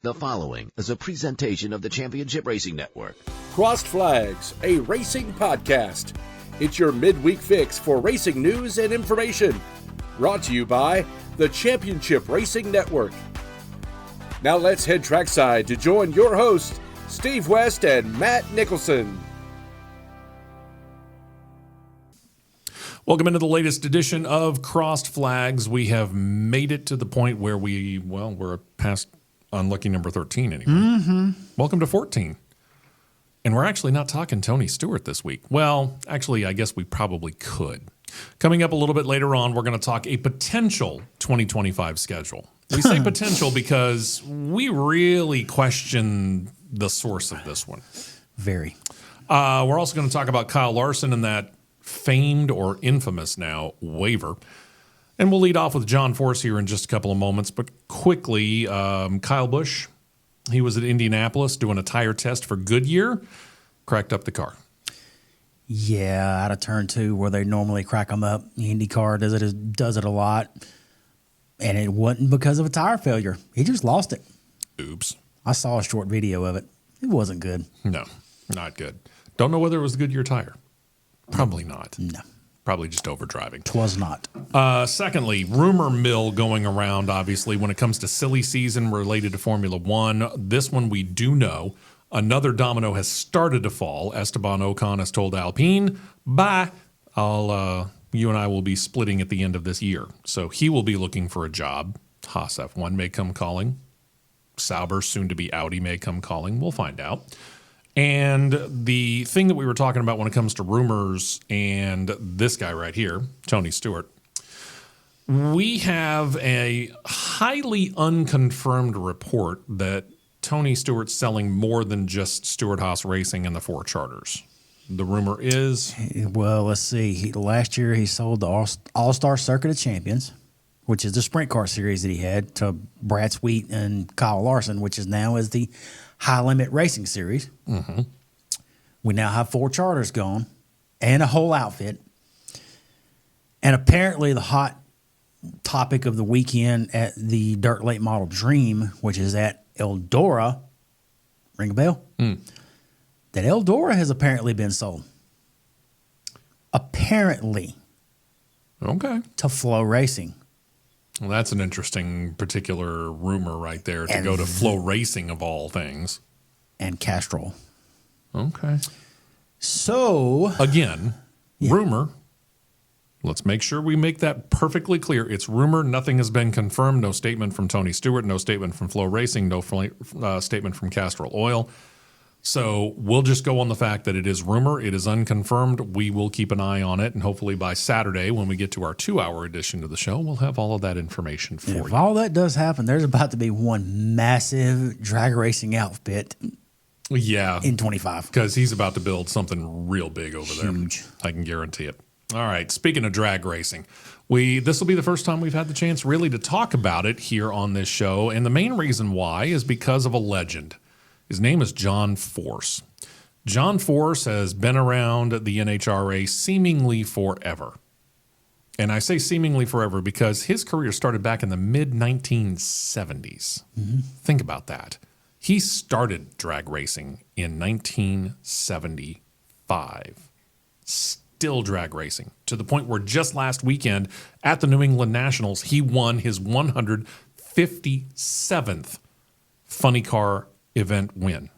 The following is a presentation of the Championship Racing Network. Crossed Flags, a racing podcast. It's your midweek fix for racing news and information. Brought to you by the Championship Racing Network. Now let's head trackside to join your hosts, Steve West and Matt Nicholson. Welcome into the latest edition of Crossed Flags. We have made it to the point where we're past unlucky number 13 anyway. Mm-hmm. Welcome to 14. And we're actually not talking Tony Stewart this week. Well, actually, I guess we probably could. Coming up a little bit later on, we're going to talk a potential 2025 schedule. We say potential because we really question the source of this one. Very. We're also going to talk about Kyle Larson and that famed or infamous now waiver. And we'll lead off with John Force here in just a couple of moments. But quickly, Kyle Busch, he was at Indianapolis doing a tire test for Goodyear, cracked up the car. Yeah, out of turn two where they normally crack them up. IndyCar does it a lot. And it wasn't because of a tire failure. He just lost it. Oops. I saw a short video of it. It wasn't good. No, not good. Don't know whether it was a Goodyear tire. Probably not. No. Probably just overdriving. 'Twas not. Secondly, rumor mill going around, obviously, when it comes to silly season related to Formula One. This one we do know. Another domino has started to fall. Esteban Ocon has told Alpine, bye, you and I will be splitting at the end of this year. So he will be looking for a job. Haas F1 may come calling. Sauber, soon to be Audi, may come calling. We'll find out. And the thing that we were talking about when it comes to rumors and this guy right here, Tony Stewart, we have a highly unconfirmed report that Tony Stewart's selling more than just Stewart Haas Racing and the 4 charters. The rumor is... Well, let's see. Last year he sold the All-Star Circuit of Champions, which is the sprint car series that he had, to Brad Sweet and Kyle Larson, which is now is the High Limit Racing Series. Mm-hmm. We now have 4 charters gone and a whole outfit. And apparently the hot topic of the weekend at the Dirt Late Model Dream, which is at Eldora, ring a bell? That Eldora has apparently been sold. Apparently. Okay. To Flow Racing. Well, that's an interesting particular rumor right there, to go to Flow Racing of all things. And Castrol. Okay. So. Again, rumor. Let's make sure we make that perfectly clear. It's rumor. Nothing has been confirmed. No statement from Tony Stewart. No statement from Flow Racing. No statement from Castrol Oil. So we'll just go on the fact that it is rumor. It is unconfirmed. We will keep an eye on it. And hopefully by Saturday, when we get to our 2-hour edition of the show, we'll have all of that information for you. If all that does happen, there's about to be one massive drag racing outfit. Yeah. In 25. Because he's about to build something real big over there. Huge. I can guarantee it. All right. Speaking of drag racing, this will be the first time we've had the chance really to talk about it here on this show. And the main reason why is because of a legend. His name is John Force. John Force has been around the NHRA seemingly forever. And I say seemingly forever because his career started back in the mid-1970s. Mm-hmm. Think about that. He started drag racing in 1975. Still drag racing, to the point where just last weekend at the New England Nationals, he won his 157th funny car event win.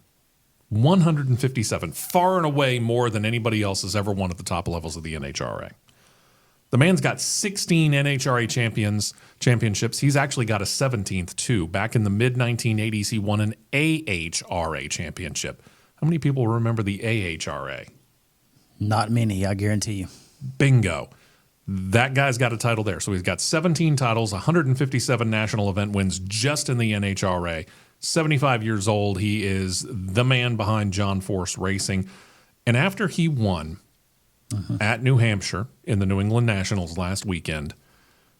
157, far and away more than anybody else has ever won at the top levels of the NHRA. The man's got 16 NHRA championships. He's actually got a 17th too. Back in the mid-1980s, he won an AHRA championship. How many people remember the AHRA? Not many, I guarantee you. Bingo. That guy's got a title there. So he's got 17 titles, 157 national event wins just in the NHRA. 75 years old. He is the man behind John Force Racing. And after he won at New Hampshire in the New England Nationals last weekend,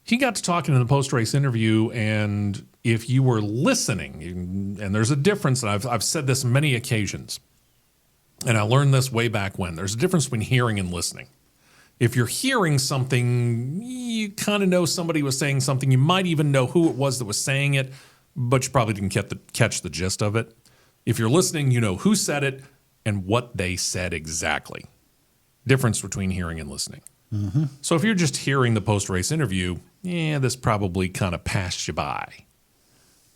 he got to talking in the post-race interview. And if you were listening, and there's a difference, and I've said this many occasions, and I learned this way back when, there's a difference between hearing and listening. If you're hearing something, you kind of know somebody was saying something. You might even know who it was that was saying it. but you probably didn't catch the gist of it. If you're listening, you know who said it and what they said exactly. Difference between hearing and listening. Mm-hmm. So if you're just hearing the post-race interview, this probably kind of passed you by.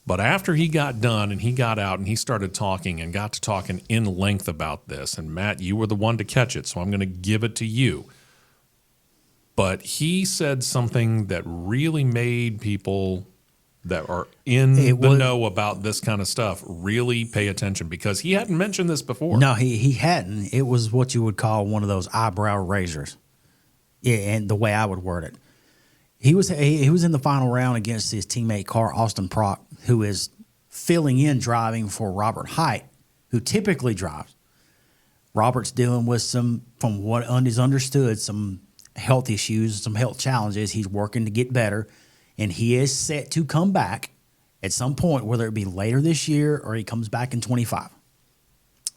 But after he got done and he got out and he started talking and got to talking in length about this, and Matt, you were the one to catch it, so I'm going to give it to you. But he said something that really made people that are in the know about this kind of stuff really pay attention, because he hadn't mentioned this before. No, he hadn't. It was what you would call one of those eyebrow raisers. Yeah, and the way I would word it. He was in the final round against his teammate car, Austin Prock, who is filling in driving for Robert Hight, who typically drives. Robert's dealing with some, from what is understood, some health issues, some health challenges. He's working to get better, and he is set to come back at some point, whether it be later this year or he comes back in 25.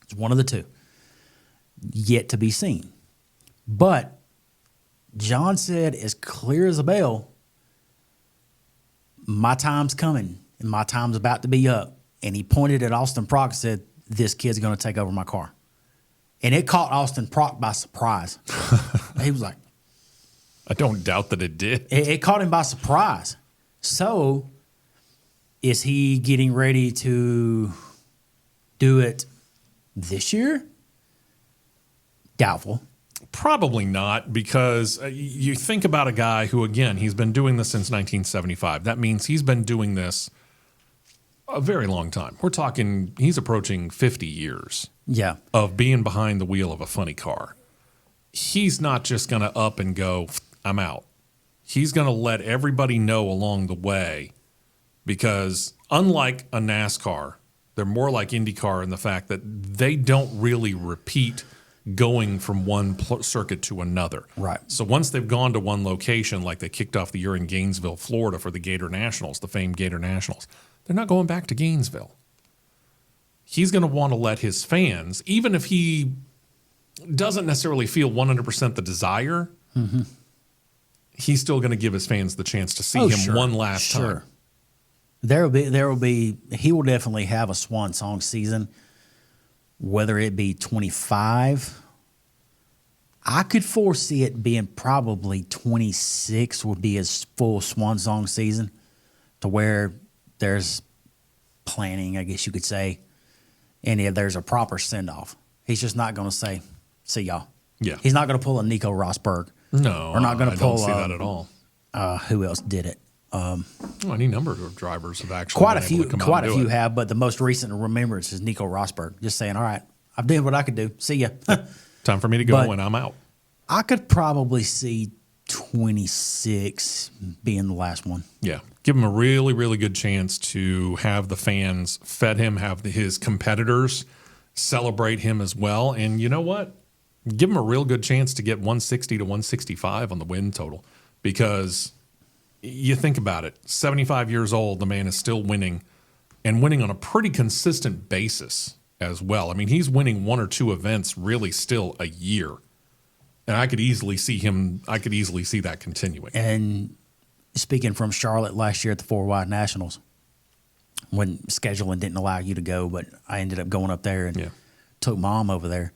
It's one of the two. Yet to be seen. But John said, as clear as a bell, my time's coming and my time's about to be up. And he pointed at Austin Prock and said, this kid's going to take over my car. And it caught Austin Prock by surprise. He was like, I don't doubt that it did. It caught him by surprise. So is he getting ready to do it this year? Doubtful. Probably not, because you think about a guy who, again, he's been doing this since 1975. That means he's been doing this a very long time. We're talking, he's approaching 50 years of being behind the wheel of a funny car. He's not just going to up and go, I'm out. He's going to let everybody know along the way, because unlike a NASCAR, they're more like IndyCar in the fact that they don't really repeat going from one circuit to another. Right. So once they've gone to one location, like they kicked off the year in Gainesville, Florida for the Gator Nationals, the famed Gator Nationals, they're not going back to Gainesville. He's going to want to let his fans, even if he doesn't necessarily feel 100% the desire, he's still going to give his fans the chance to see him one last time. He will definitely have a swan song season. Whether it be 25, I could foresee it being probably 26 would be his full swan song season, to where there's planning, I guess you could say, and there's a proper send-off. He's just not going to say, see y'all. Yeah. He's not going to pull a Nico Rosberg. No, or not going to pull. I don't see that at all. Who else did it? Any number of drivers have actually quite a few have, but the most recent remembrance is Nico Rosberg just saying, all right, I've done what I could do. See ya. Time for me to go, and I'm out. I could probably see 26 being the last one. Yeah. Give him a really, really good chance to have the fans fed him, have his competitors celebrate him as well. And you know what? Give him a real good chance to get 160 to 165 on the win total, because you think about it, 75 years old, the man is still winning, and winning on a pretty consistent basis as well. I mean, he's winning one or two events really still a year. And I could easily see that continuing. And speaking from Charlotte last year at the 4-Wide Nationals, when scheduling didn't allow you to go, but I ended up going up there and took Mom over there.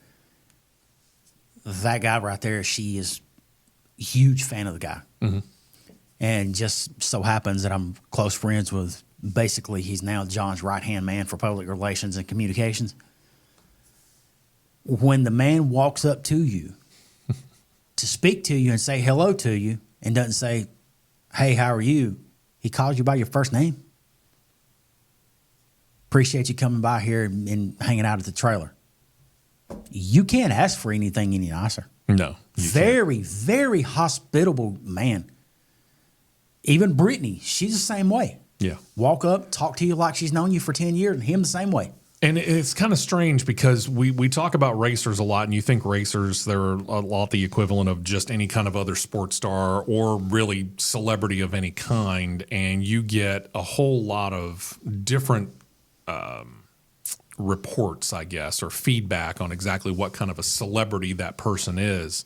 That guy right there, she is a huge fan of the guy. Mm-hmm. And just so happens that I'm close friends with, basically, he's now John's right-hand man for public relations and communications. When the man walks up to you to speak to you and say hello to you and doesn't say, hey, how are you? He calls you by your first name. Appreciate you coming by here and hanging out at the trailer. You can't ask for anything any nicer. No. Very, very hospitable man. Even Brittany, she's the same way. Yeah. Walk up, talk to you like she's known you for 10 years, and him the same way. And it's kind of strange, because we talk about racers a lot, and you think racers, they're a lot the equivalent of just any kind of other sports star or really celebrity of any kind, and you get a whole lot of different reports, I guess, or feedback on exactly what kind of a celebrity that person is.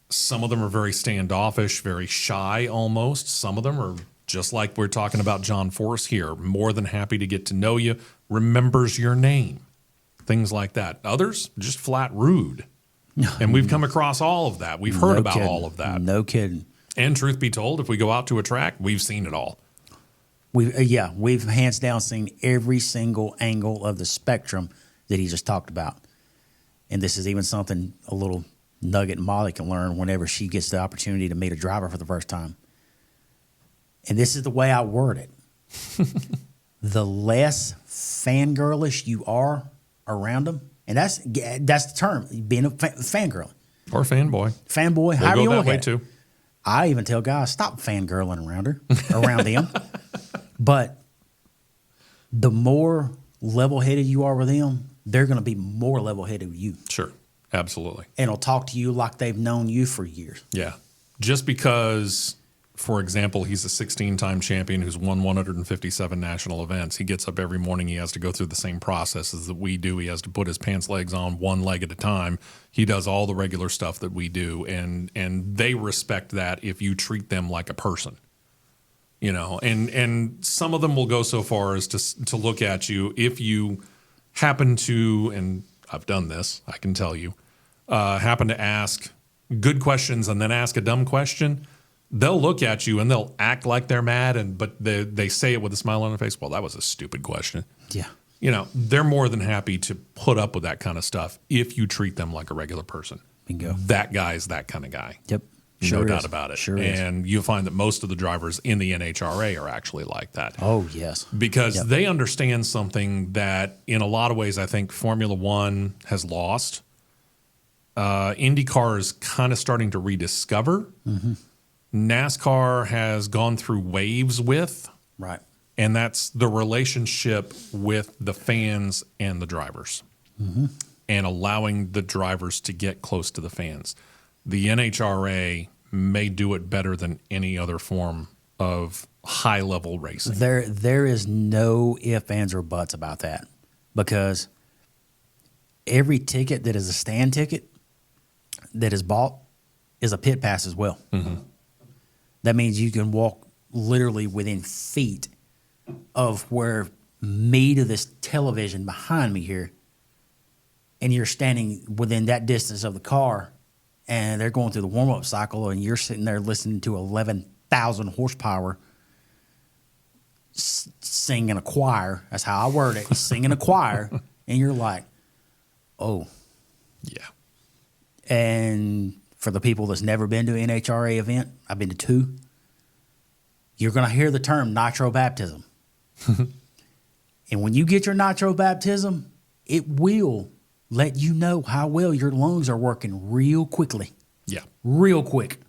Some of them are very standoffish, very shy almost. Some of them are just like we're talking about John Force here. More than happy to get to know you, remembers your name, things like that. Others, just flat rude. And we've come across all of that. We've heard about all of that. No kidding. And truth be told, if we go out to a track, we've seen it all. We've hands down seen every single angle of the spectrum that he just talked about. And this is even something a little nugget Molly can learn whenever she gets the opportunity to meet a driver for the first time. And this is the way I word it. The less fangirlish you are around them, and that's the term, being a fangirl. Or fanboy. Fanboy, however you look at it. Too. I even tell guys, stop fangirling around them. But the more level-headed you are with them, they're going to be more level-headed with you. Sure, absolutely. And will talk to you like they've known you for years. Yeah. Just because, for example, he's a 16-time champion who's won 157 national events. He gets up every morning. He has to go through the same processes that we do. He has to put his pants legs on one leg at a time. He does all the regular stuff that we do, and they respect that if you treat them like a person. You know, and some of them will go so far as to look at you if you happen to, and I've done this, I can tell you, happen to ask good questions and then ask a dumb question. They'll look at you and they'll act like they're mad, but they say it with a smile on their face. Well, that was a stupid question. Yeah. You know, they're more than happy to put up with that kind of stuff if you treat them like a regular person. Bingo. That guy is that kind of guy. Yep. No doubt about it. Sure is. And you'll find that most of the drivers in the NHRA are actually like that. Oh, yes. Because they understand something that in a lot of ways I think Formula One has lost. IndyCar is kind of starting to rediscover. Mm-hmm. NASCAR has gone through waves with. Right. And that's the relationship with the fans and the drivers. Mm-hmm. And allowing the drivers to get close to the fans. The NHRA may do it better than any other form of high-level racing. There is no ifs, ands, or buts about that, because every ticket that is a stand ticket that is bought is a pit pass as well. Mm-hmm. That means you can walk literally within feet of where me to this television behind me here, and you're standing within that distance of the car, and they're going through the warm-up cycle, and you're sitting there listening to 11,000 horsepower singing a choir. That's how I word it, singing a choir, and you're like, oh. Yeah. And for the people that's never been to an NHRA event, I've been to 2, you're going to hear the term nitro baptism. And when you get your nitro baptism, it will let you know how well your lungs are working real quickly. Yeah. Real quick.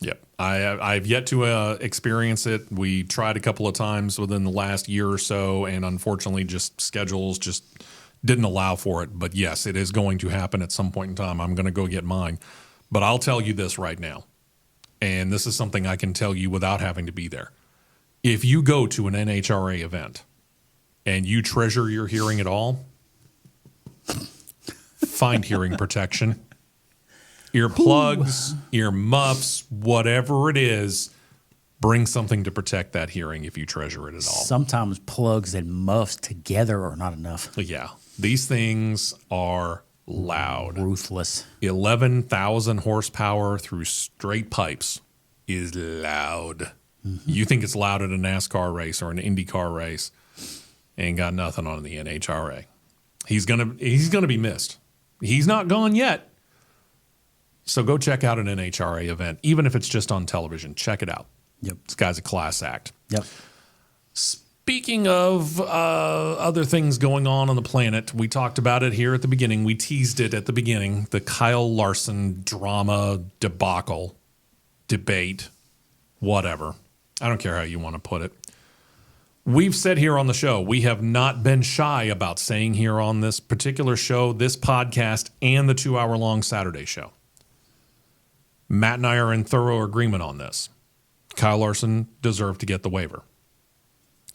Yep. I've yet to experience it. We tried a couple of times within the last year or so, and unfortunately just schedules just didn't allow for it. But yes, it is going to happen at some point in time. I'm going to go get mine. But I'll tell you this right now, and this is something I can tell you without having to be there. If you go to an NHRA event and you treasure your hearing at all, find hearing protection. Earplugs, ear muffs, whatever it is, bring something to protect that hearing if you treasure it at all. Sometimes plugs and muffs together are not enough. Yeah. These things are loud. Ruthless. 11,000 horsepower through straight pipes is loud. Mm-hmm. You think it's loud at a NASCAR race or an IndyCar race, ain't got nothing on the NHRA. He's gonna be missed. He's not gone yet. So go check out an NHRA event, even if it's just on television. Check it out. Yep. This guy's a class act. Yep. Speaking of other things going on the planet, we talked about it here at the beginning. We teased it at the beginning, the Kyle Larson drama, debacle, debate, whatever. I don't care how you want to put it. We've said here on the show, we have not been shy about saying here on this particular show, this podcast, and the 2-hour-long Saturday show. Matt and I are in thorough agreement on this. Kyle Larson deserved to get the waiver.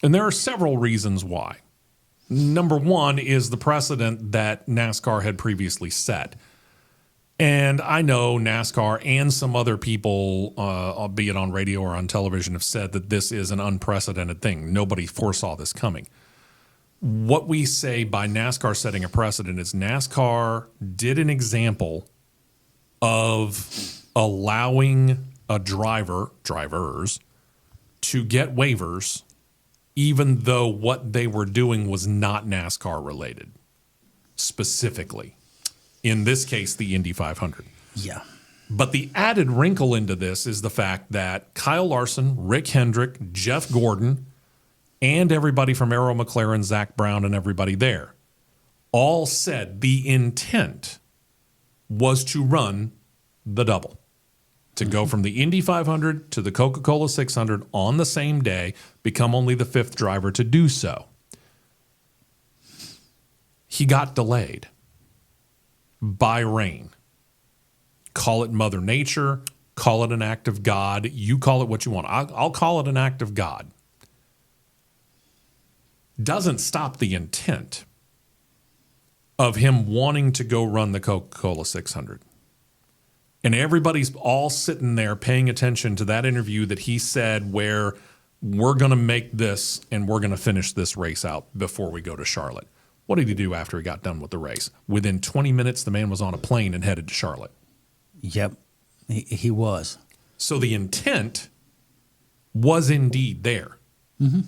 And there are several reasons why. Number one is the precedent that NASCAR had previously set. And I know NASCAR and some other people, albeit on radio or on television, have said that this is an unprecedented thing. Nobody foresaw this coming. What we say by NASCAR setting a precedent is NASCAR did an example of allowing a drivers, to get waivers, even though what they were doing was not NASCAR related, specifically. In this case, the Indy 500. Yeah. But the added wrinkle into this is the fact that Kyle Larson, Rick Hendrick, Jeff Gordon, and everybody from Arrow McLaren, Zach Brown, and everybody there all said the intent was to run the double, to go from the Indy 500 to the Coca-Cola 600 on the same day, become only the fifth driver to do so. He got delayed by rain. Call it Mother Nature, call it an act of God. You call it what you want. I'll call it an act of God. Doesn't stop the intent of him wanting to go run the Coca-Cola 600. And everybody's all sitting there paying attention to that interview that he said where we're going to make this and we're going to finish this race out before we go to Charlotte. What did he do after he got done with the race? Within 20 minutes, the man was on a plane and headed to Charlotte. Yep, he was. So the intent was indeed there. Mm-hmm.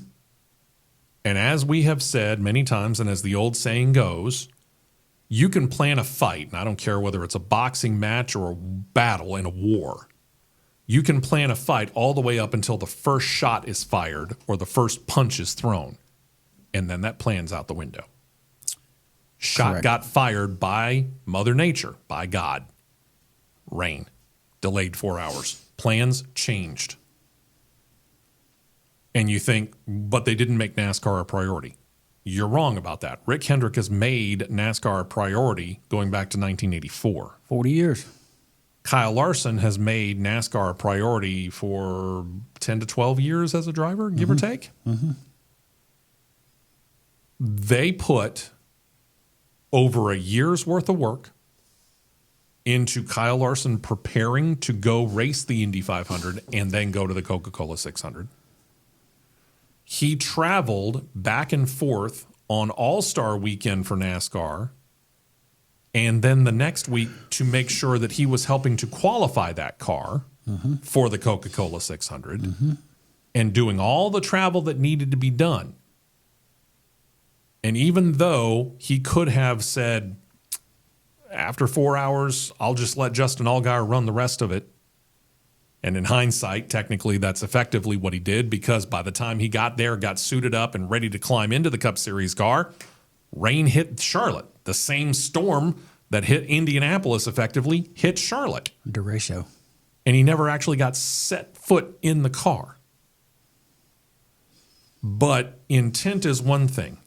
And as we have said many times, and as the old saying goes, you can plan a fight, and I don't care whether it's a boxing match or a battle in a war. You can plan a fight all the way up until the first shot is fired or the first punch is thrown, and then that plan's out the window. Shot Correct. got fired by Mother Nature, by God. Rain. Delayed 4 hours. Plans changed. And you think, but they didn't make NASCAR a priority. You're wrong about that. Rick Hendrick has made NASCAR a priority going back to 1984. 40 years. Kyle Larson has made NASCAR a priority for 10 to 12 years as a driver, give or take. Mm-hmm. They put over a year's worth of work into Kyle Larson preparing to go race the Indy 500 and then go to the Coca-Cola 600. He traveled back and forth on All-Star Weekend for NASCAR, and then the next week to make sure that he was helping to qualify that car for the Coca-Cola 600 and doing all the travel that needed to be done. And even though he could have said, after 4 hours, I'll just let Justin Allgaier run the rest of it. And in hindsight, technically, that's effectively what he did, because by the time he got there, got suited up and ready to climb into the Cup Series car, rain hit Charlotte. The same storm that hit Indianapolis effectively hit Charlotte. Derecho. And he never actually got set foot in the car. But intent is one thing.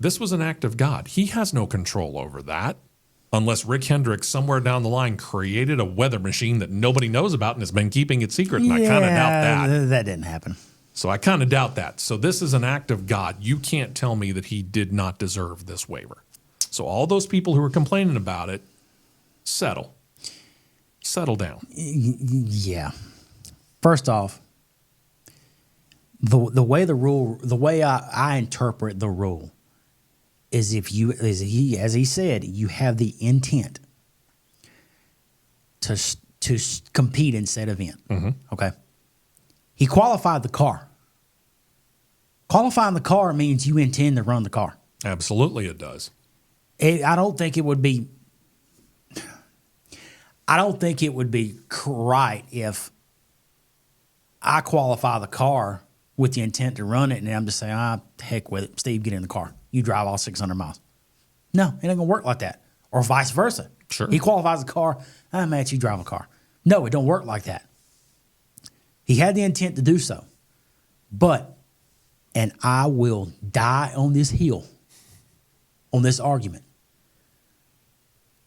This was an act of God. He has no control over that. Unless Rick Hendrick somewhere down the line created a weather machine that nobody knows about and has been keeping it secret. And I kind of doubt that. That didn't happen. So I kind of doubt that. So this is an act of God. You can't tell me that he did not deserve this waiver. So all those people who are complaining about it, settle. Settle down. Yeah. First off, the way I interpret the rule is if you, as he said, you have the intent to compete in said event. Mm-hmm. Okay. He qualified the car. Qualifying the car means you intend to run the car. Absolutely it does. I don't think it would be right if I qualify the car with the intent to run it and I'm just saying, heck with it. Steve, get in the car. You drive all 600 miles. No, it ain't going to work like that. Or vice versa. Sure. He qualifies the car. Matt, you drive a car. No, it don't work like that. He had the intent to do so. But, and I will die on this hill, on this argument.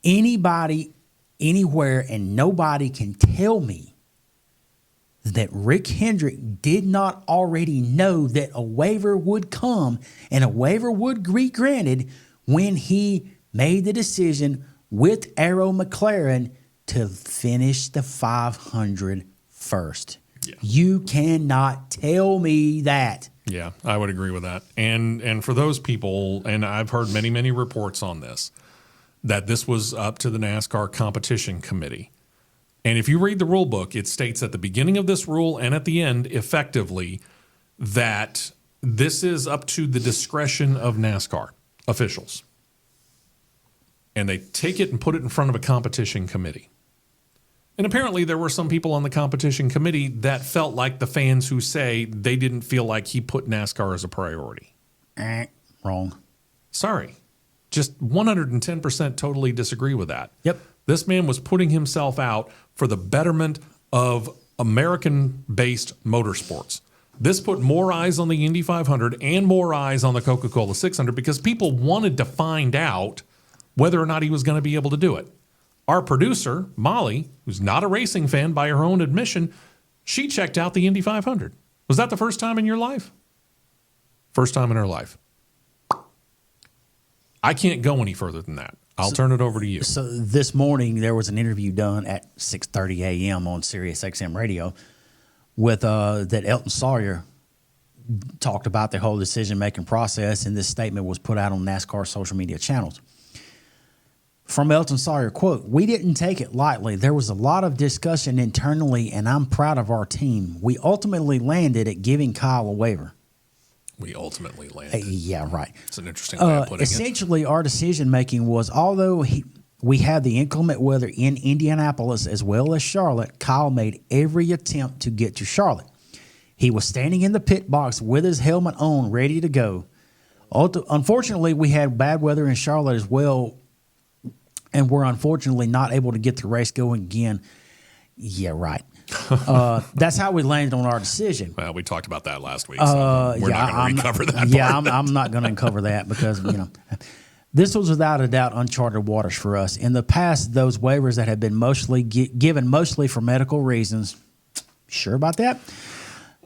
Anybody, anywhere, and nobody can tell me that Rick Hendrick did not already know that a waiver would come and a waiver would be granted when he made the decision with Arrow McLaren to finish the 500 first. Yeah. You cannot tell me that. Yeah, I would agree with that. And for those people, and I've heard many, many reports on this, that this was up to the NASCAR competition committee. And if you read the rule book, it states at the beginning of this rule and at the end, effectively, that this is up to the discretion of NASCAR officials. And they take it and put it in front of a competition committee. And apparently there were some people on the competition committee that felt like the fans who say they didn't feel like he put NASCAR as a priority. Wrong. Sorry. Just 110% totally disagree with that. Yep. This man was putting himself out for the betterment of American-based motorsports. This put more eyes on the Indy 500 and more eyes on the Coca-Cola 600 because people wanted to find out whether or not he was going to be able to do it. Our producer, Molly, who's not a racing fan by her own admission, she checked out the Indy 500. Was that the first time in your life? First time in her life. I can't go any further than that. I'll turn it over to you. So this morning there was an interview done at 6:30 a.m. on Sirius XM radio with that Elton Sawyer talked about the whole decision-making process, and this statement was put out on NASCAR social media channels. From Elton Sawyer, quote, "We didn't take it lightly. There was a lot of discussion internally, and I'm proud of our team. We ultimately landed at giving Kyle a waiver." We ultimately landed. Yeah, right. It's an interesting way of putting it. Essentially, our decision-making was, although we had the inclement weather in Indianapolis as well as Charlotte, Kyle made every attempt to get to Charlotte. He was standing in the pit box with his helmet on, ready to go. Unfortunately, we had bad weather in Charlotte as well, and we're unfortunately not able to get the race going again. Yeah, right. That's how we landed on our decision. Well, we talked about that last week, so we're not going to recover that. Yeah, I'm not going to cover that because, this was without a doubt uncharted waters for us. In the past, those waivers that have been mostly given mostly for medical reasons, sure about that?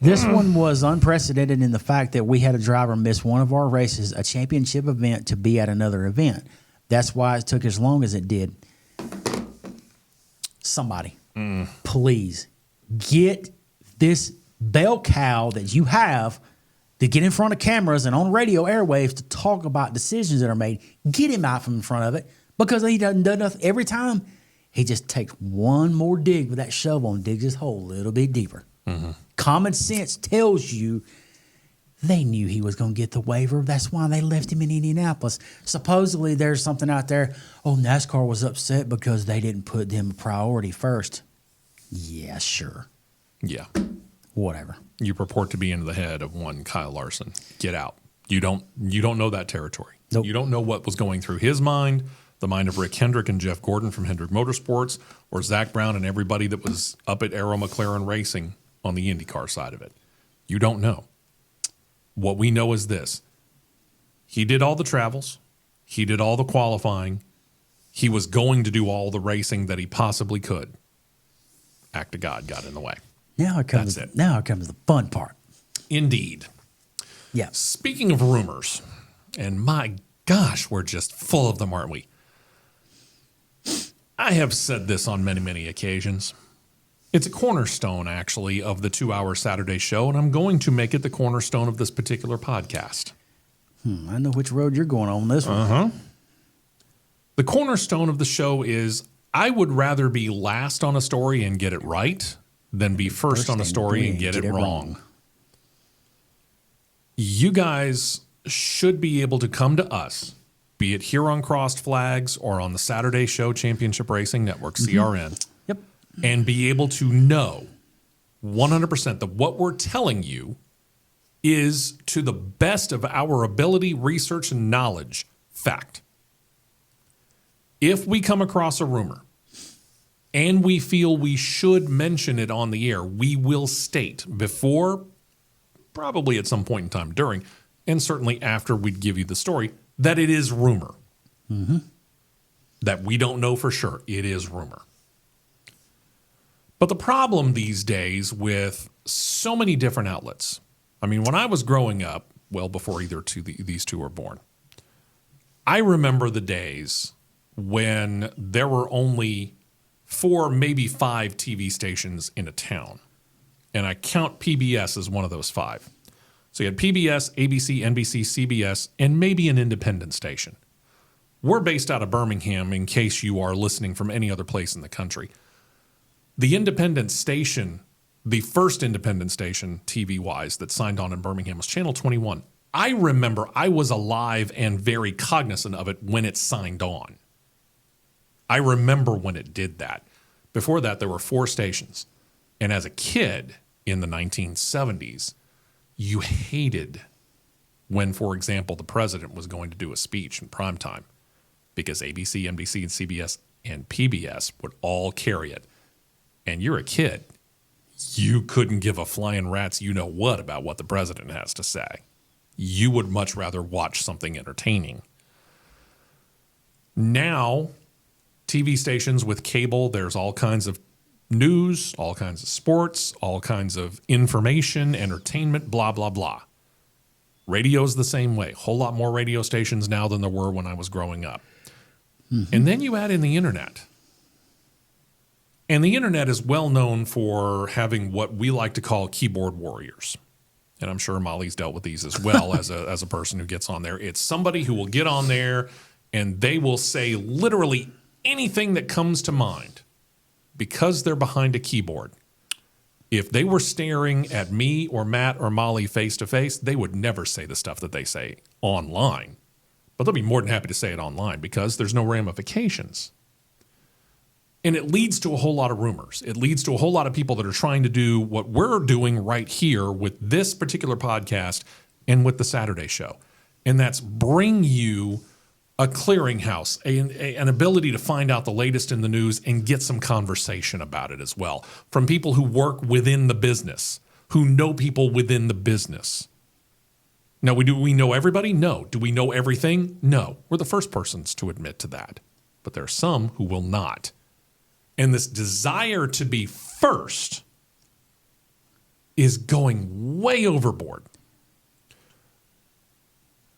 This one was unprecedented in the fact that we had a driver miss one of our races, a championship event, to be at another event. That's why it took as long as it did. Somebody, please get this bell cow that you have to get in front of cameras and on radio airwaves to talk about decisions that are made. Get him out from in front of it because he doesn't do nothing. Every time, he just takes one more dig with that shovel and digs his hole a little bit deeper. Mm-hmm. Common sense tells you they knew he was going to get the waiver. That's why they left him in Indianapolis. Supposedly, there's something out there. Oh, NASCAR was upset because they didn't put them a priority first. Yeah, sure. Yeah. Whatever. You purport to be in the head of one Kyle Larson. Get out. You don't know that territory. Nope. You don't know what was going through his mind, the mind of Rick Hendrick and Jeff Gordon from Hendrick Motorsports, or Zach Brown and everybody that was up at Arrow McLaren Racing on the IndyCar side of it. You don't know. What we know is this. He did all the travels. He did all the qualifying. He was going to do all the racing that he possibly could. Act of God got in the way. Now it comes the fun part. Indeed. Yeah. Speaking of rumors, and my gosh, we're just full of them, aren't we? I have said this on many, many occasions. It's a cornerstone, actually, of the 2-hour Saturday show, and I'm going to make it the cornerstone of this particular podcast. I know which road you're going on this one. Uh-huh. The cornerstone of the show is I would rather be last on a story and get it right than be first on a story and get it wrong. You guys should be able to come to us, be it here on Crossed Flags or on the Saturday Show Championship Racing Network, CRN, Yep. and be able to know 100% that what we're telling you is to the best of our ability, research, and knowledge, fact. If we come across a rumor and we feel we should mention it on the air, we will state before, probably at some point in time during, and certainly after we'd give you the story, that it is rumor. Mm-hmm. That we don't know for sure. It is rumor. But the problem these days with so many different outlets, I mean, when I was growing up, well before these two were born, I remember the days when there were only 4, maybe 5 TV stations in a town. And I count PBS as one of those 5. So you had PBS, ABC, NBC, CBS, and maybe an independent station. We're based out of Birmingham in case you are listening from any other place in the country. The independent station, the first independent station TV-wise that signed on in Birmingham was Channel 21. I remember I was alive and very cognizant of it when it signed on. I remember when it did that. Before that, there were 4 stations. And as a kid in the 1970s, you hated when, for example, the president was going to do a speech in primetime because ABC, NBC, and CBS and PBS would all carry it. And you're a kid. You couldn't give a flying rat's you-know-what about what the president has to say. You would much rather watch something entertaining. Now, TV stations with cable, there's all kinds of news, all kinds of sports, all kinds of information, entertainment, blah, blah, blah. Radio's the same way. Whole lot more radio stations now than there were when I was growing up. Mm-hmm. And then you add in the internet. And the internet is well known for having what we like to call keyboard warriors. And I'm sure Molly's dealt with these as well as a person who gets on there. It's somebody who will get on there and they will say literally anything that comes to mind because they're behind a keyboard. If they were staring at me or Matt or Molly face to face, they would never say the stuff that they say online. But they'll be more than happy to say it online because there's no ramifications. And it leads to a whole lot of rumors. It leads to a whole lot of people that are trying to do what we're doing right here with this particular podcast and with the Saturday show. And that's bring you a clearinghouse, an ability to find out the latest in the news and get some conversation about it as well from people who work within the business, who know people within the business. Now, do we know everybody? No. Do we know everything? No. We're the first persons to admit to that. But there are some who will not. And this desire to be first is going way overboard.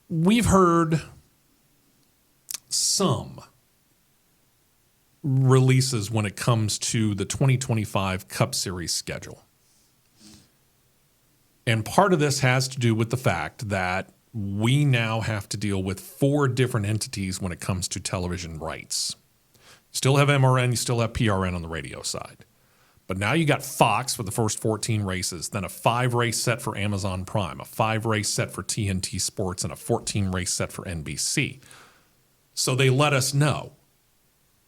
We've heard some releases when it comes to the 2025 Cup Series schedule. And part of this has to do with the fact that we now have to deal with 4 different entities when it comes to television rights. Still have MRN, you still have PRN on the radio side. But now you got Fox for the first 14 races, then a 5-race set for Amazon Prime, a 5-race set for TNT Sports, and a 14-race set for NBC. So they let us know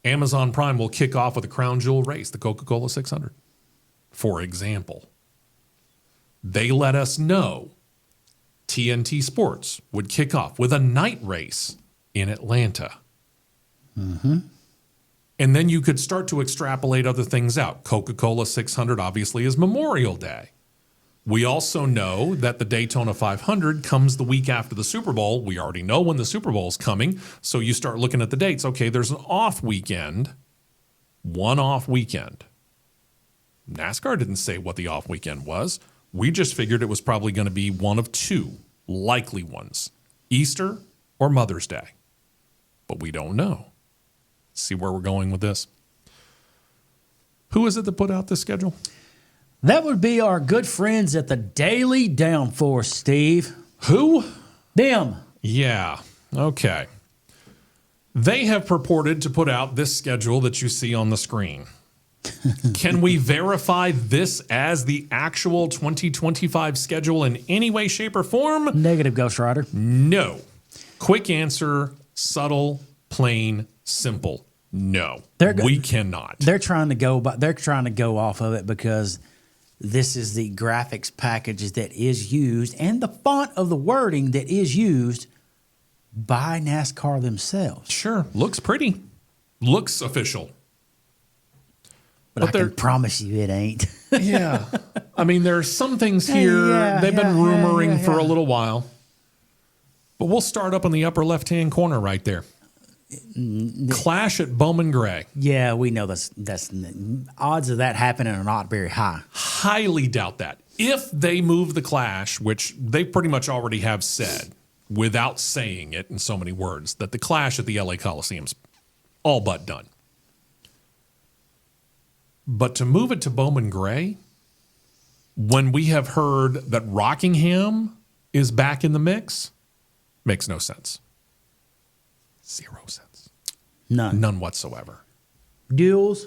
Amazon Prime will kick off with a crown jewel race, the Coca-Cola 600, for example. They let us know TNT Sports would kick off with a night race in Atlanta. Mm-hmm. And then you could start to extrapolate other things out. Coca-Cola 600 obviously is Memorial Day. We also know that the Daytona 500 comes the week after the Super Bowl. We already know when the Super Bowl is coming. So you start looking at the dates. Okay, there's an off weekend, one off weekend. NASCAR didn't say what the off weekend was. We just figured it was probably going to be one of 2 likely ones, Easter or Mother's Day. But we don't know. See where we're going with this? Who is it that put out this schedule? That would be our good friends at the Daily Downforce, Steve. Who? Them. Yeah, okay. They have purported to put out this schedule that you see on the screen. Can we verify this as the actual 2025 schedule in any way, shape, or form? Negative, Ghost Rider. No. Quick answer, subtle, plain, simple. No, we cannot. They're trying to go off of it because this is the graphics package that is used and the font of the wording that is used by NASCAR themselves. Sure, looks pretty, looks official. But I can promise you it ain't. Yeah, I mean there are some things here they've been rumoring for a little while, but we'll start up in the upper left-hand corner right there. Clash at Bowman Gray. Yeah, we know that's odds of that happening are not very high. Highly doubt that. If they move the Clash, which they pretty much already have said, without saying it in so many words, that the Clash at the LA Coliseum's all but done. But to move it to Bowman Gray, when we have heard that Rockingham is back in the mix, makes no sense. 0 cents. None whatsoever. Duels,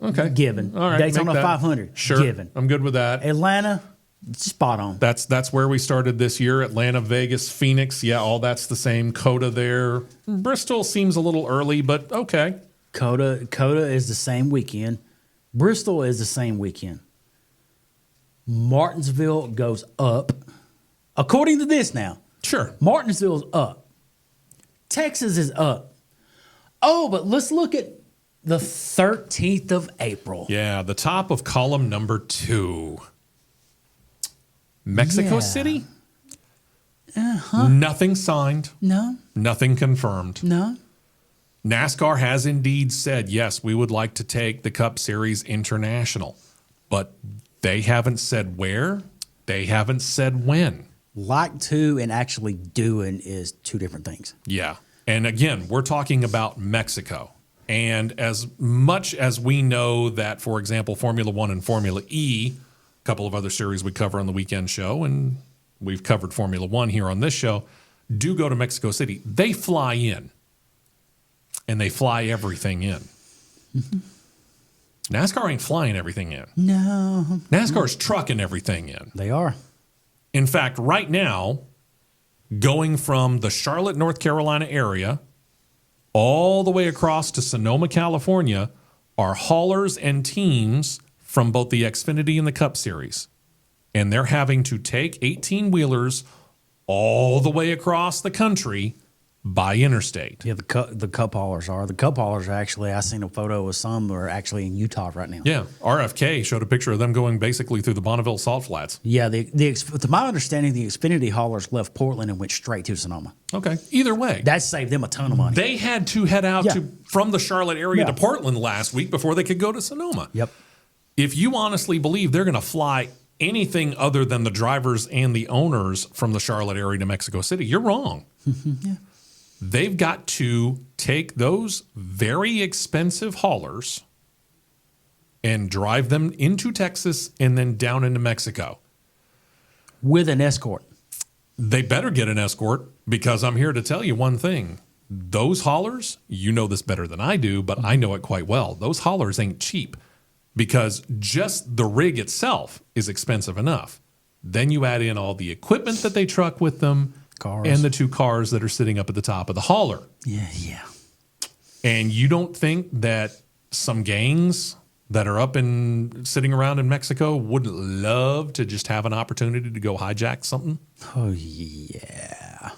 okay, given. All right, Daytona 500, sure, given. I'm good with that. Atlanta, spot on. That's where we started this year. Atlanta, Vegas, Phoenix, yeah, all that's the same. Coda there. Bristol seems a little early, but okay. Coda is the same weekend. Bristol is the same weekend. Martinsville goes up. According to this now. Sure. Martinsville's up. Texas is up. Oh, but let's look at the 13th of April. Yeah, the top of column number 2. Mexico City? Nothing signed. No. Nothing confirmed. No. NASCAR has indeed said, yes, we would like to take the Cup Series international. But they haven't said where. They haven't said when. Like to and actually doing is two different things. Yeah. And again, we're talking about Mexico. And as much as we know that, for example, Formula One and Formula E, a couple of other series we cover on the weekend show, and we've covered Formula One here on this show, do go to Mexico City. They fly in. And they fly everything in. Mm-hmm. NASCAR ain't flying everything in. No. NASCAR's trucking everything in. They are. In fact, right now, going from the Charlotte, North Carolina area all the way across to Sonoma, California, are haulers and teams from both the Xfinity and the Cup Series. And they're having to take 18-wheelers all the way across the country by interstate. Yeah, the cup haulers are. The cup haulers are actually, I seen a photo of some that are actually in Utah right now. Yeah, RFK showed a picture of them going basically through the Bonneville Salt Flats. Yeah, to my understanding, the Xfinity haulers left Portland and went straight to Sonoma. Okay, either way. That saved them a ton of money. They had to head out from the Charlotte area to Yeah. Portland last week before they could go to Sonoma. Yep. If you honestly believe they're going to fly anything other than the drivers and the owners from the Charlotte area to Mexico City, you're wrong. Yeah. They've got to take those very expensive haulers and drive them into Texas and then down into Mexico. With an escort. They better get an escort, because I'm here to tell you one thing. Those haulers, you know this better than I do, but I know it quite well. Those haulers ain't cheap, because just the rig itself is expensive enough. Then you add in all the equipment that they truck with them, Cars. and the 2 cars that are sitting up at the top of the hauler. Yeah. And you don't think that some gangs that are up and sitting around in Mexico wouldn't love to just have an opportunity to go hijack something? Oh, yeah.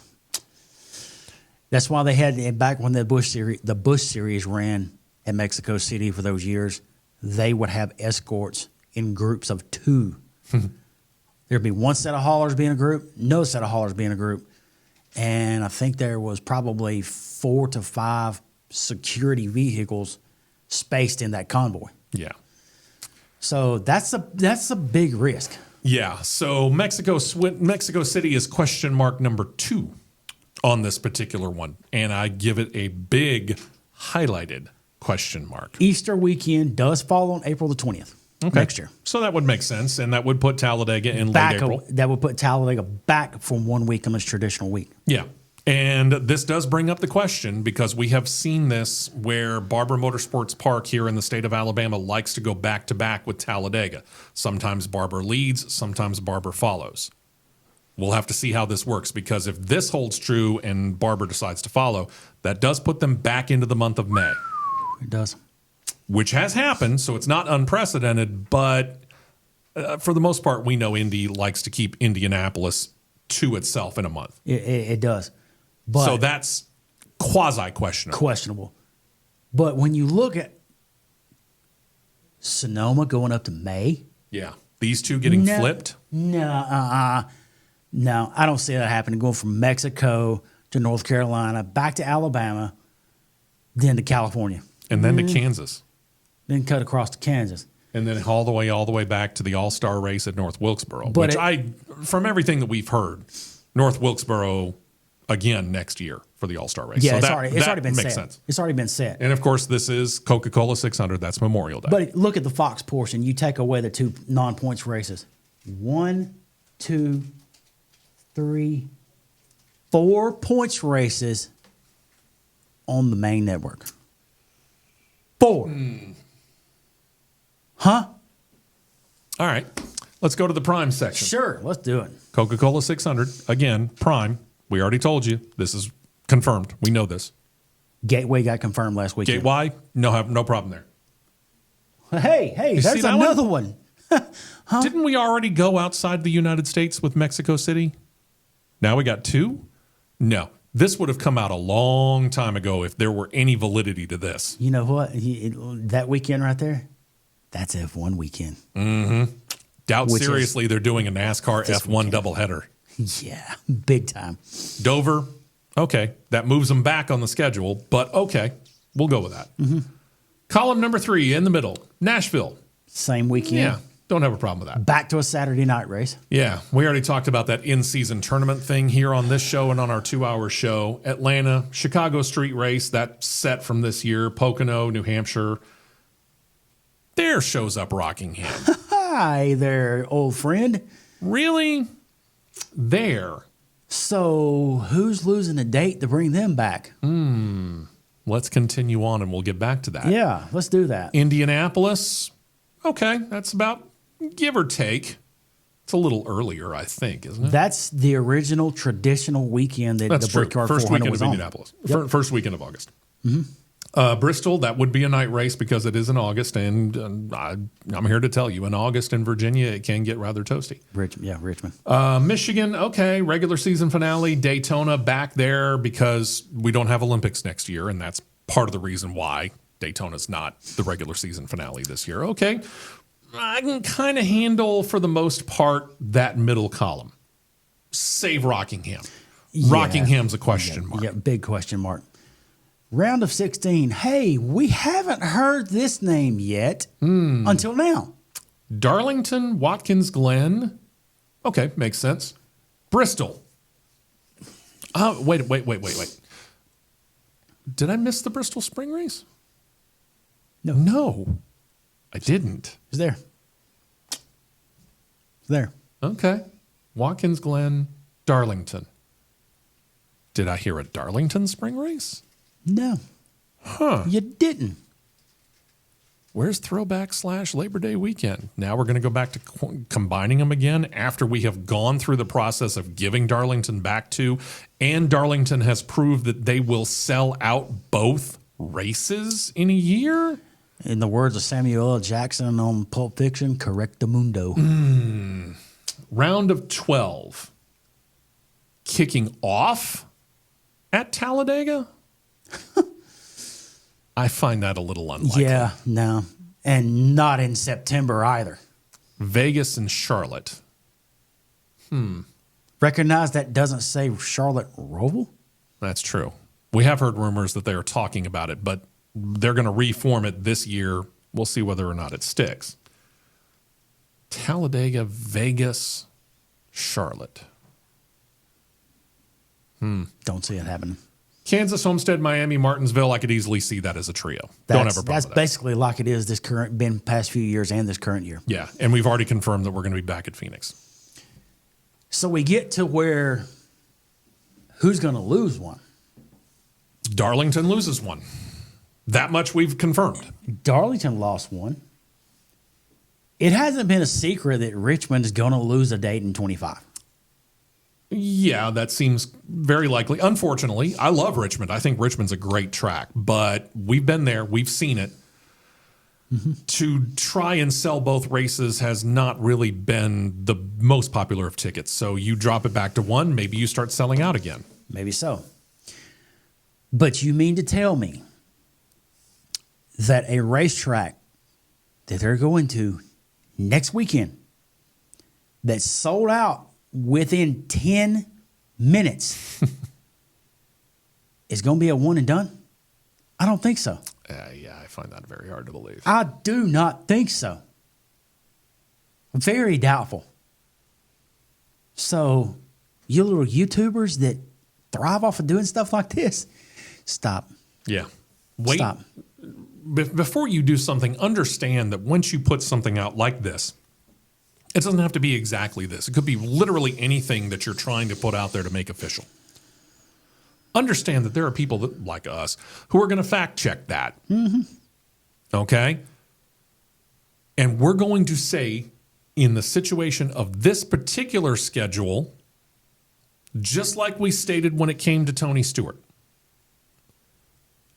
That's why they had, back when the Busch series ran at Mexico City for those years, they would have escorts in groups of 2. There'd be one set of haulers being a group, no set of haulers being a group. And I think there was probably 4 to 5 security vehicles spaced in that convoy. Yeah. So that's a big risk. Yeah. So Mexico City is question mark number 2 on this particular one. And I give it a big highlighted question mark. Easter weekend does fall on April the 20th. Okay. Next year. So that would make sense, and that would put Talladega in late April. That would put Talladega back from 1 week on its traditional week. Yeah. And this does bring up the question, because we have seen this where Barber Motorsports Park here in the state of Alabama likes to go back-to-back with Talladega. Sometimes Barber leads, sometimes Barber follows. We'll have to see how this works, because if this holds true and Barber decides to follow, that does put them back into the month of May. It does. Which has happened, so it's not unprecedented, but for the most part, we know Indy likes to keep Indianapolis to itself in a month. It does. But So that's quasi-questionable. questionable. But when you look at Sonoma going up to May, Yeah. These two getting flipped? No, I don't see that happening. Going from Mexico to North Carolina, back to Alabama, then to California, And then to Kansas. then cut across to Kansas. And then all the way back to the All-Star race at North Wilkesboro. But from everything that we've heard, North Wilkesboro again next year for the All-Star race. Yeah, so it's that already been makes set. sense. It's already been set. And of course, this is Coca-Cola 600. That's Memorial Day. But look at the Fox portion. You take away the 2 non-points races. 1, 2, 3, 4 points races on the main network. 4. Huh? All right. Let's go to the Prime section. Sure, let's do it. Coca-Cola 600. Again, Prime. We already told you. This is confirmed. We know this. Gateway got confirmed last week. Gateway, no problem there. Hey, see there's that another one. Didn't we already go outside the United States with Mexico City? Now we got 2? No. This would have come out a long time ago if there were any validity to this. You know what? That weekend right there, that's F1 weekend. Doubt Which seriously they're doing a NASCAR this F1 weekend. doubleheader. Yeah, big time. Dover, okay. That moves them back on the schedule, but okay. We'll go with that. Column number 3 in the middle, Nashville. Same weekend. Yeah, don't have a problem with that. Back to a Saturday night race. Yeah, we already talked about that in-season tournament thing here on this show and on our 2-hour show. Atlanta, Chicago street race, that set from this year. Pocono, New Hampshire. There shows up Rockingham. Hi there, old friend. Really? There. So who's losing a date to bring them back? Let's continue on and we'll get back to that. Yeah, let's do that. Indianapolis, okay, that's about give or take. It's a little earlier, I think, isn't it? That's the original traditional weekend that That's the true. Brickyard First 400 weekend was of on. Indianapolis. First weekend of August. Bristol, that would be a night race because it is in August, and I'm here to tell you, in August in Virginia, it can get rather toasty. Richmond. Michigan, okay, regular season finale. Daytona back there because we don't have Olympics next year, and that's part of the reason why Daytona's not the regular season finale this year. Okay, I can kind of handle, for the most part, that middle column. Save Rockingham. Yeah. Rockingham's a question mark. Yeah, big question mark. Round of 16. Hey, we haven't heard this name yet until now. Darlington, Watkins Glen. Okay, makes sense. Bristol. Wait. Did I miss the Bristol Spring Race? No, I didn't. It's there. It's there. Okay. Watkins Glen, Darlington. Did I hear a Darlington Spring Race? No. Huh. You didn't. Where's throwback / Labor Day weekend? Now we're going to go back to combining them again after we have gone through the process of giving Darlington back to, and Darlington has proved that they will sell out both races in a year. In the words of Samuel L. Jackson on Pulp Fiction, correctamundo. Round of 12. Kicking off at Talladega? I find that a little unlikely. Yeah, no. And not in September either. Vegas and Charlotte. Recognize that doesn't say Charlotte Roval? That's true. We have heard rumors that they are talking about it, but they're going to reform it this year. We'll see whether or not it sticks. Talladega, Vegas, Charlotte. Don't see it happening. Kansas, Homestead, Miami, Martinsville. I could easily see that as a trio. Don't have a problem That's with that. basically like it is been past few years and this current year. Yeah, and we've already confirmed that we're going to be back at Phoenix. So we get to where who's going to lose one? Darlington loses one. That much we've confirmed. Darlington lost one. It hasn't been a secret that Richmond is going to lose a date in 25. Yeah, that seems very likely. Unfortunately, I love Richmond. I think Richmond's a great track, but we've been there. We've seen it. To try and sell both races has not really been the most popular of tickets. So you drop it back to one, maybe you start selling out again. Maybe so. But you mean to tell me that a racetrack that they're going to next weekend that's sold out within 10 minutes is going to be a one and done? I don't think so. Yeah, I find that very hard to believe. I do not think so. Very doubtful. So, you little YouTubers that thrive off of doing stuff like this. Stop. Yeah. Wait. Stop. Before you do something, understand that once you put something out like this, it doesn't have to be exactly this. It could be literally anything that you're trying to put out there to make official. Understand that there are people that, like us, who are going to fact check that. Mm-hmm. Okay? And we're going to say, in the situation of this particular schedule, just like we stated when it came to Tony Stewart,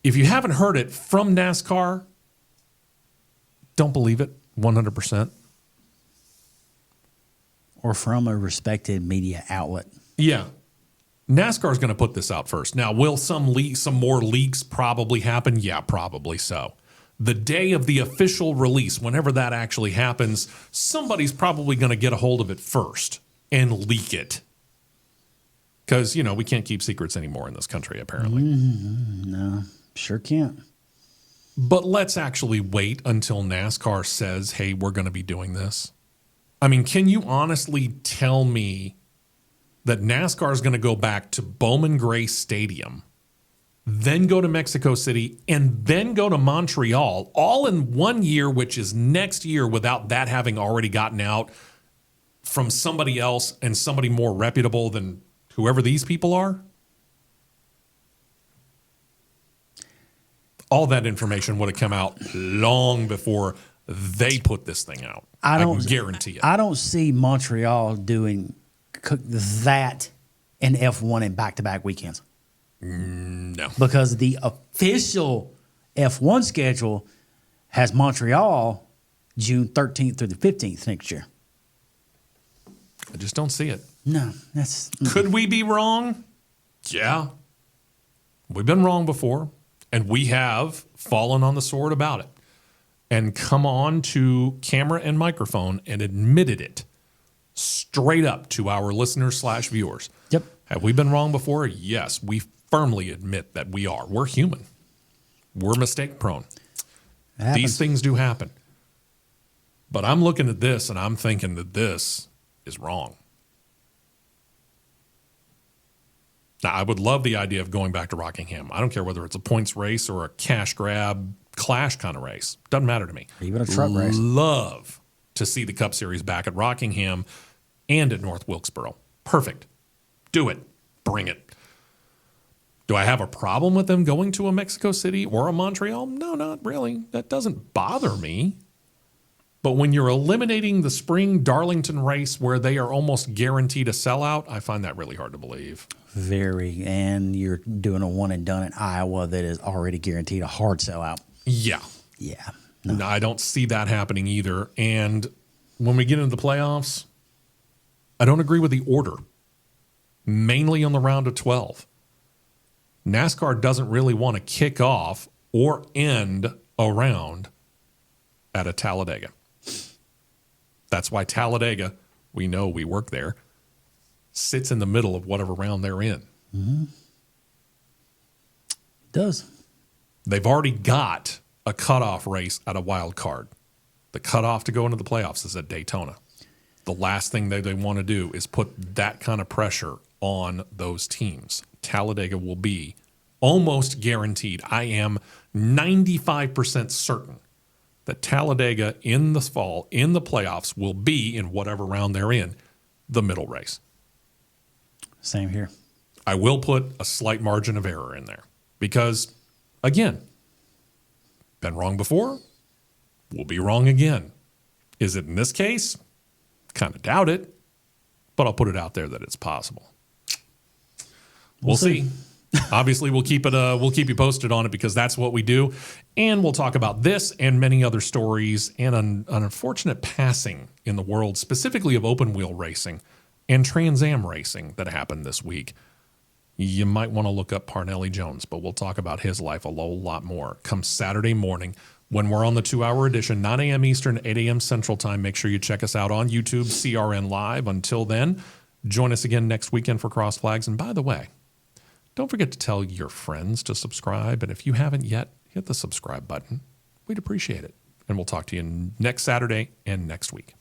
if you haven't heard it from NASCAR, don't believe it 100%. Or from a respected media outlet. Yeah. NASCAR is going to put this out first. Now, will some more leaks probably happen? Yeah, probably so. The day of the official release, whenever that actually happens, somebody's probably going to get a hold of it first and leak it. Because, we can't keep secrets anymore in this country, apparently. No, sure can't. But let's actually wait until NASCAR says, hey, we're going to be doing this. I mean, can you honestly tell me that NASCAR is going to go back to Bowman Gray Stadium, then go to Mexico City, and then go to Montreal, all in 1 year, which is next year, without that having already gotten out from somebody else and somebody more reputable than whoever these people are? All that information would have come out long before they put this thing out. I can guarantee it. I don't see Montreal doing that in F1 in back-to-back weekends. No. Because the official F1 schedule has Montreal June 13th through the 15th next year. I just don't see it. No, Could we be wrong? Yeah. We've been wrong before, and we have fallen on the sword about it and come on to camera and microphone and admitted it straight up to our listeners/viewers. Yep. Have we been wrong before? Yes, we firmly admit that we are. We're human. We're mistake prone. These things do happen. But I'm looking at this and I'm thinking that this is wrong. Now, I would love the idea of going back to Rockingham. I don't care whether it's a points race or a cash grab clash kind of race. Doesn't matter to me. Even a truck race. Love to see the Cup Series back at Rockingham and at North Wilkesboro. Perfect. Do it. Bring it. Do I have a problem with them going to a Mexico City or a Montreal? No, not really. That doesn't bother me. But when you're eliminating the spring Darlington race where they are almost guaranteed a sellout, I find that really hard to believe. Very. And you're doing a one and done at Iowa that is already guaranteed a hard sellout. Yeah. Yeah. No, I don't see that happening either. And when we get into the playoffs, I don't agree with the order, mainly on the round of 12. NASCAR doesn't really want to kick off or end a round at a Talladega. That's why Talladega, we know, we work there, sits in the middle of whatever round they're in. Mm-hmm. It does. They've already got a cutoff race at a wild card. The cutoff to go into the playoffs is at Daytona. The last thing they want to do is put that kind of pressure on those teams. Talladega will be almost guaranteed. I am 95% certain that Talladega in the fall, in the playoffs, will be, in whatever round they're in, the middle race. Same here. I will put a slight margin of error in there because, again, been wrong before, we'll be wrong again. Is it in this case? Kind of doubt it, but I'll put it out there that it's possible. We'll see. Obviously, we'll keep you posted on it because that's what we do. And we'll talk about this and many other stories and an unfortunate passing in the world, specifically of open wheel racing and Trans Am racing that happened this week. You might want to look up Parnelli Jones, but we'll talk about his life a whole lot more come Saturday morning when we're on the 2-hour edition, 9 a.m. Eastern, 8 a.m. Central Time. Make sure you check us out on YouTube, CRN Live. Until then, join us again next weekend for Cross Flags. And by the way, don't forget to tell your friends to subscribe. And if you haven't yet, hit the subscribe button. We'd appreciate it. And we'll talk to you next Saturday and next week.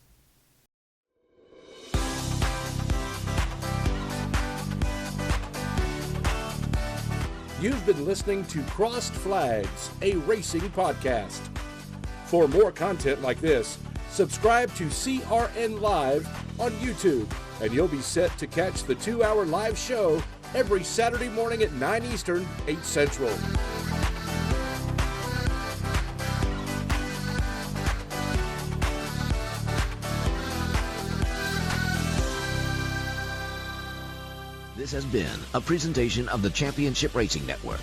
You've been listening to Crossed Flags, a racing podcast. For more content like this, subscribe to CRN Live on YouTube, and you'll be set to catch the 2-hour live show every Saturday morning at 9 Eastern, 8 Central. This has been a presentation of the Championship Racing Network.